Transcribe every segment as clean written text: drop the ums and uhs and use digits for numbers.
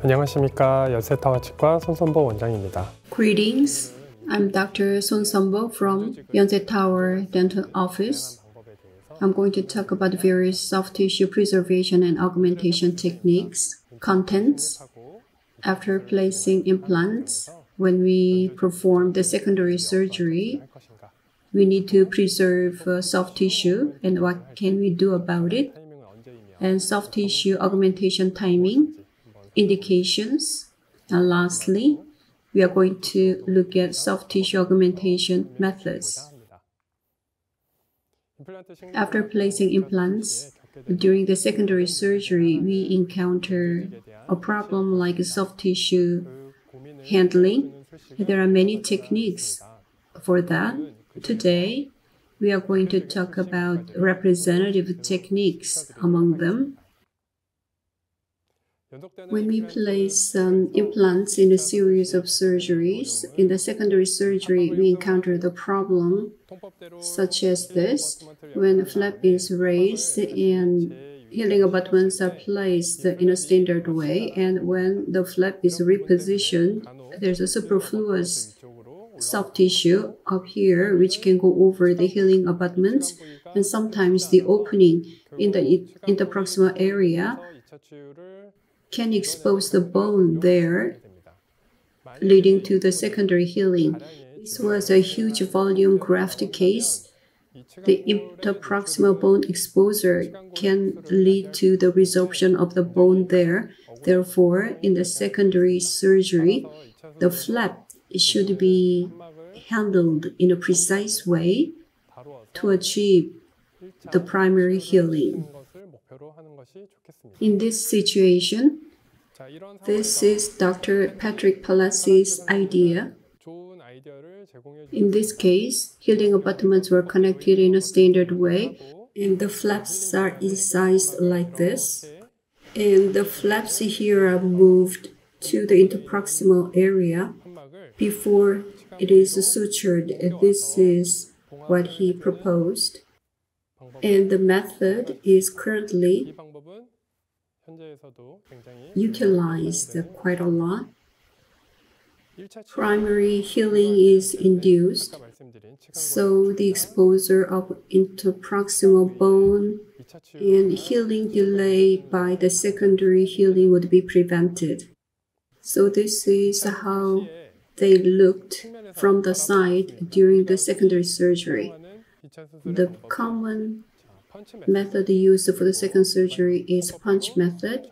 안녕하십니까. 연세타워 치과 손선보 원장입니다. Greetings, I'm Dr. Son Sambo from Yonsei Tower Dental Office. I'm going to talk about various soft tissue preservation and augmentation techniques, contents. After placing implants, when we perform the secondary surgery, we need to preserve soft tissue, and what can we do about it? And soft tissue augmentation timing, indications, and lastly, we are going to look at soft tissue augmentation methods. After placing implants, during the secondary surgery, we encounter a problem like soft tissue handling. There are many techniques for that. Today, we are going to talk about representative techniques among them. When we place implants in a series of surgeries, in the secondary surgery, we encounter the problem such as this. When the flap is raised and healing abutments are placed in a standard way, and when the flap is repositioned, there's a superfluous soft tissue up here which can go over the healing abutments, and sometimes the opening in the interproximal area can expose the bone there, leading to the secondary healing. This was a huge volume graft case. The interproximal bone exposure can lead to the resorption of the bone there. Therefore, in the secondary surgery, the flap should be handled in a precise way to achieve the primary healing. In this situation, this is Dr. Patrick Palaci's idea. In this case, healing abutments were connected in a standard way, and the flaps are incised like this. And the flaps here are moved to the interproximal area before it is sutured. This is what he proposed. And the method is currently utilized quite a lot. Primary healing is induced, so the exposure of interproximal bone and healing delay by the secondary healing would be prevented. So this is how they looked from the side during the secondary surgery. The common method used for the second surgery is punch method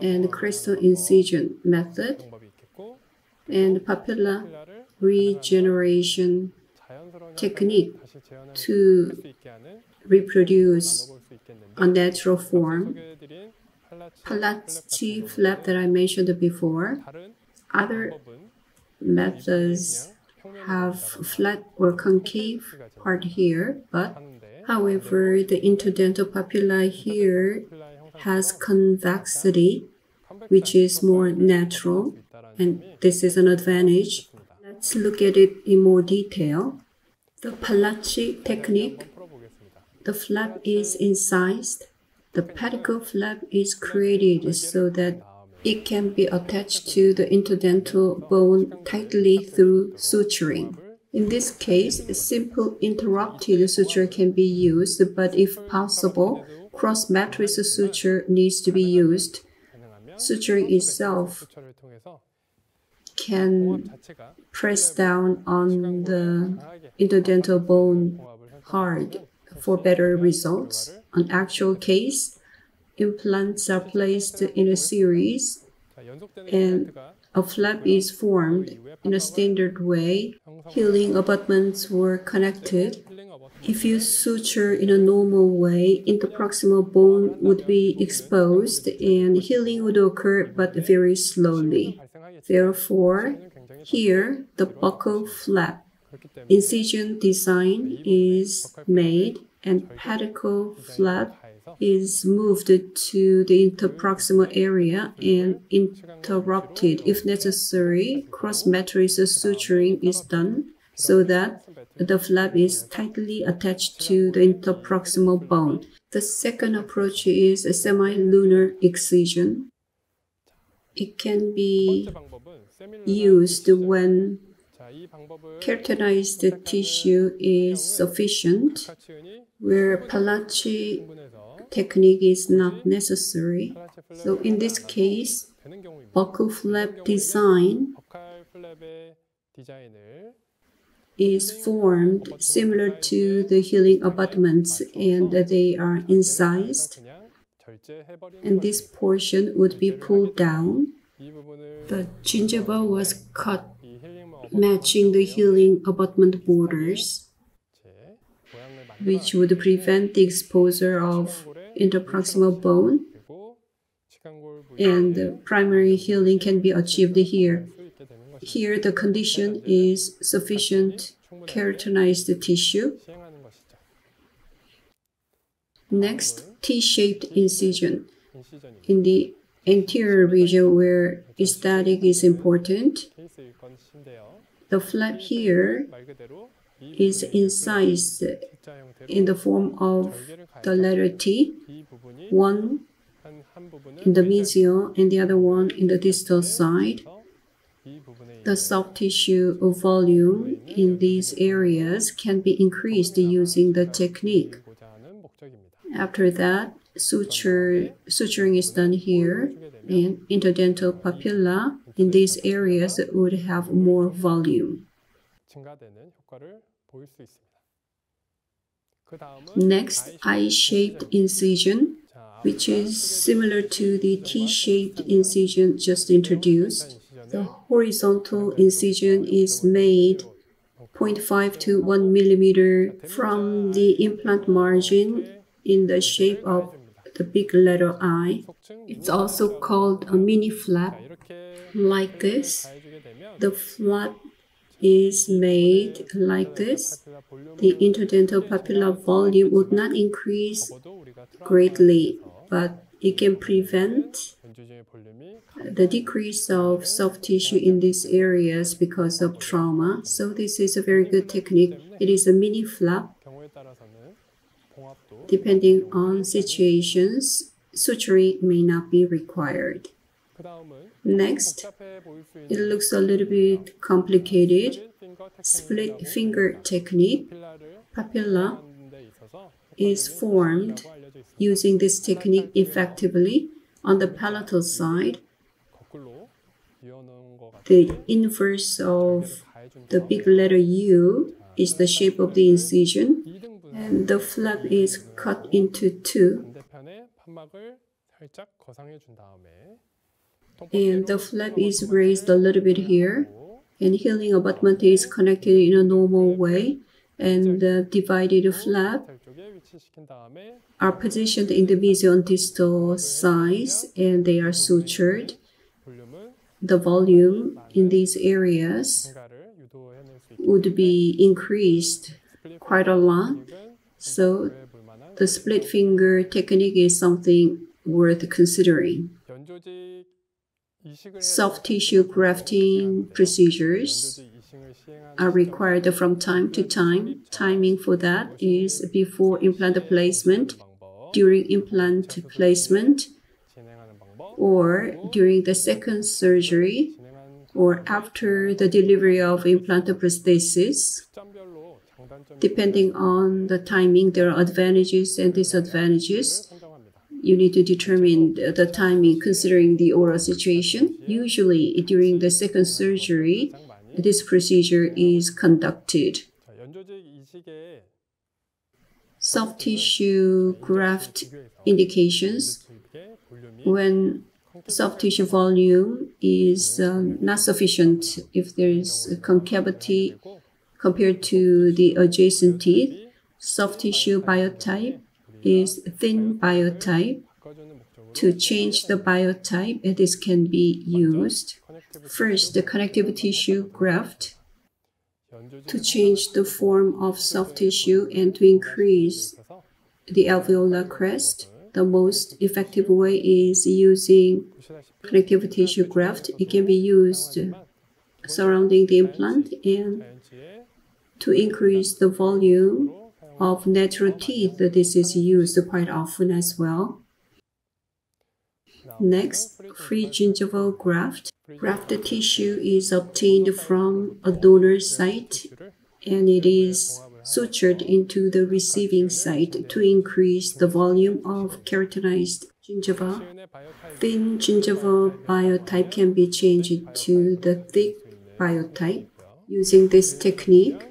and crystal incision method and papilla regeneration technique to reproduce a natural form. Palaci flap that I mentioned before. Other methods have flat or concave part here, but however, the interdental papilla here has convexity, which is more natural, and this is an advantage. Let's look at it in more detail. The Palaci technique, the flap is incised. The pedicle flap is created so that it can be attached to the interdental bone tightly through suturing. In this case, a simple interrupted suture can be used, but if possible, cross-matrix suture needs to be used. Suturing itself can press down on the interdental bone hard for better results. On actual case, implants are placed in a series and a flap is formed in a standard way. Healing abutments were connected. If you suture in a normal way, interproximal bone would be exposed and healing would occur but very slowly. Therefore, here the buccal flap incision design is made and pedicle flap is moved to the interproximal area and interrupted. If necessary, cross-matrix suturing is done so that the flap is tightly attached to the interproximal bone. The second approach is a semi-lunar excision. it can be used when keratinized tissue is sufficient, where Palachi technique is not necessary. So in this case, buccal flap design is formed similar to the healing abutments, and they are incised, and this portion would be pulled down. The gingiva was cut matching the healing abutment borders, which would prevent the exposure of interproximal bone, and the primary healing can be achieved here. Here, the condition is sufficient keratinized tissue. Next, T-shaped incision. In the anterior region where aesthetic is important, the flap here is incised in the form of the letter T, one in the mesial and the other one in the distal side. The soft tissue volume in these areas can be increased using the technique. After that, suturing is done here, and interdental papilla in these areas would have more volume. Next, I-shaped incision, which is similar to the T-shaped incision just introduced. The horizontal incision is made 0.5 to 1 millimeter from the implant margin in the shape of the big letter I. It's also called a mini flap, like this. The flap is made like this. The interdental papilla volume would not increase greatly, but it can prevent the decrease of soft tissue in these areas because of trauma. So this is a very good technique. It is a mini flap. Depending on situations, suturing may not be required. Next, it looks a little bit complicated. Split finger technique. Papilla is formed using this technique effectively on the palatal side. The inverse of the big letter U is the shape of the incision, and the flap is cut into two. And the flap is raised a little bit here, and healing abutment is connected in a normal way, and the divided flap are positioned in the mesial and distal sides, and they are sutured. The volume in these areas would be increased quite a lot. So the split finger technique is something worth considering. Soft tissue grafting procedures are required from time to time. Timing for that is before implant placement, during implant placement, or during the second surgery, or after the delivery of implant prosthesis. Depending on the timing, there are advantages and disadvantages. You need to determine the timing considering the oral situation. Usually, during the second surgery, this procedure is conducted. Soft tissue graft indications. When soft tissue volume is not sufficient, if there is a concavity compared to the adjacent teeth, soft tissue biotype is thin biotype. To change the biotype, this can be used. First, the connective tissue graft to change the form of soft tissue and to increase the alveolar crest. The most effective way is using connective tissue graft. It can be used surrounding the implant and to increase the volume of natural teeth. This is used quite often as well. Next, free gingival graft. Graft tissue is obtained from a donor site and it is sutured into the receiving site to increase the volume of keratinized gingiva. Thin gingival biotype can be changed to the thick biotype. Using this technique,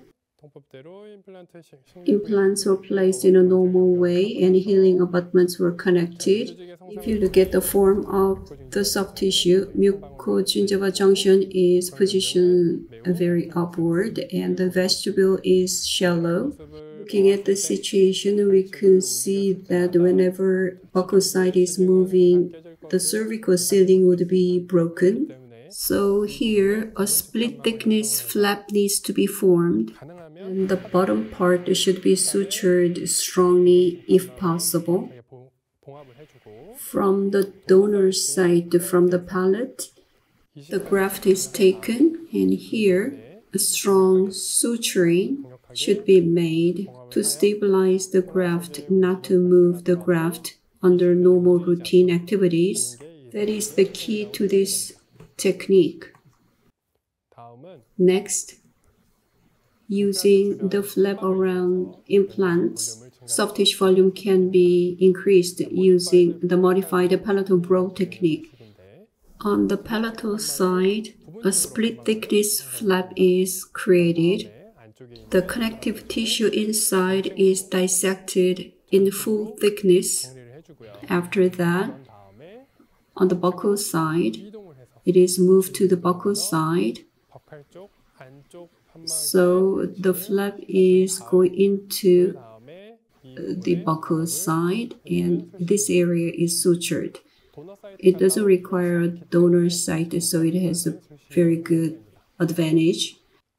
implants were placed in a normal way and healing abutments were connected. If you look at the form of the soft tissue, mucogingival junction is positioned very upward and the vestibule is shallow. Looking at the situation, we could see that whenever buccal side is moving, the cervical ceiling would be broken. So here, a split thickness flap needs to be formed, and the bottom part should be sutured strongly if possible. From the donor side, from the palate, the graft is taken, and here, a strong suturing should be made to stabilize the graft, not to move the graft under normal routine activities. That is the key to this technique. Next, using the flap around implants, soft tissue volume can be increased using the modified palatal brow technique. On the palatal side, a split thickness flap is created. The connective tissue inside is dissected in full thickness. After that, on the buccal side, it is moved to the buccal side. So the flap is going into the buccal side and this area is sutured. It doesn't require a donor site, so it has a very good advantage.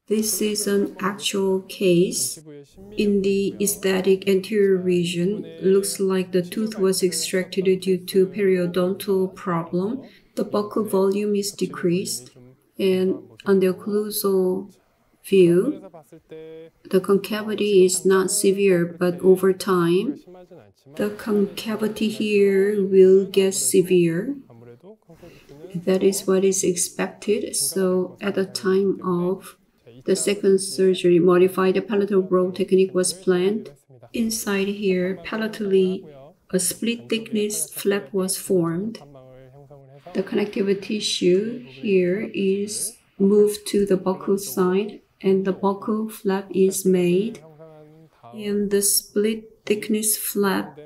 This is an actual case. In the aesthetic anterior region, looks like the tooth was extracted due to periodontal problem. The buccal volume is decreased, and on the occlusal view, the concavity is not severe, but over time, the concavity here will get severe. That is what is expected. So at the time of the second surgery, modified palatal brow technique was planned. Inside here, palatally, a split thickness flap was formed. The connective tissue here is moved to the buccal side and the buccal flap is made. And the split thickness flap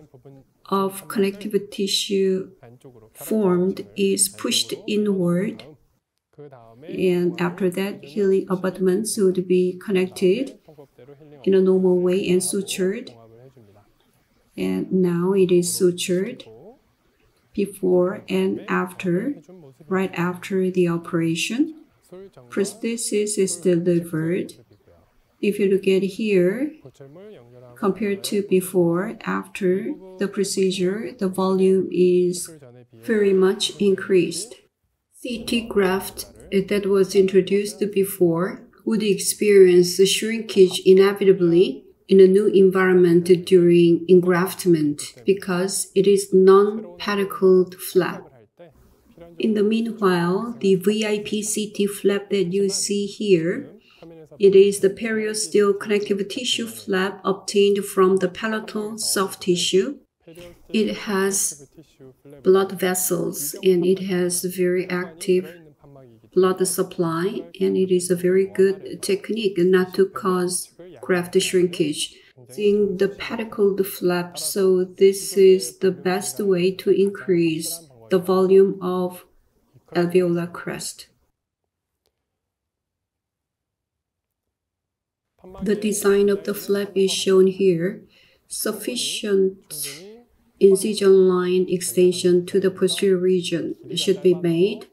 of connective tissue formed is pushed inward. And after that, healing abutments would be connected in a normal way and sutured. And now it is sutured before and after, right after the operation. Prosthesis is delivered. If you look at here, compared to before, after the procedure, the volume is very much increased. CT graft that was introduced before would experience shrinkage inevitably in a new environment during engraftment because it is non-pedicled flap. In the meanwhile, the VIP CT flap that you see here, it is the periosteal connective tissue flap obtained from the palatal soft tissue. It has blood vessels and it has very active blood supply, and it is a very good technique not to cause graft shrinkage. Using the pedicled flap, so this is the best way to increase the volume of alveolar crest. The design of the flap is shown here. Sufficient incision line extension to the posterior region should be made.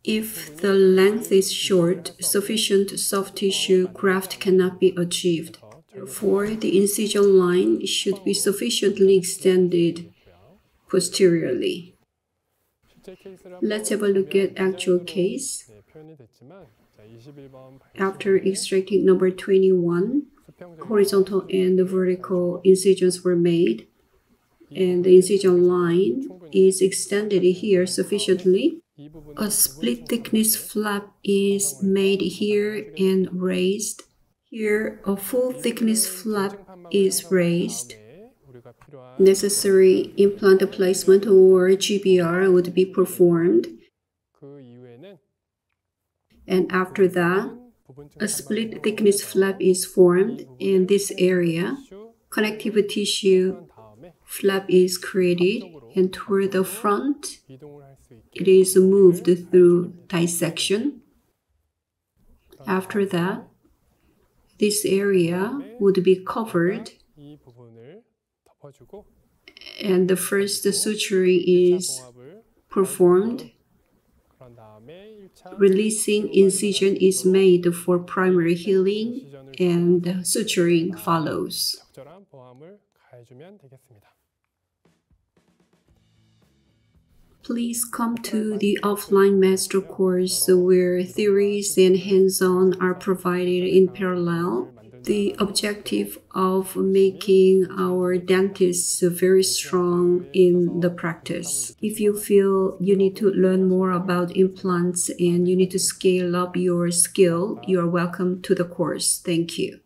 If the length is short, sufficient soft tissue graft cannot be achieved. Therefore, the incision line should be sufficiently extended posteriorly. Let's have a look at actual case. After extracting number 21, horizontal and vertical incisions were made. and the incision line is extended here sufficiently. A split thickness flap is made here and raised. Here, a full thickness flap is raised. Necessary implant placement or GBR would be performed. And after that, a split thickness flap is formed in this area. Connective tissue flap is created, and toward the front, it is moved through dissection. After that, this area would be covered, and the first suturing is performed. Releasing incision is made for primary healing, and suturing follows. Please come to the offline master course where theories and hands-on are provided in parallel. The objective of making our dentists very strong in the practice. If you feel you need to learn more about implants and you need to scale up your skill, you are welcome to the course. Thank you.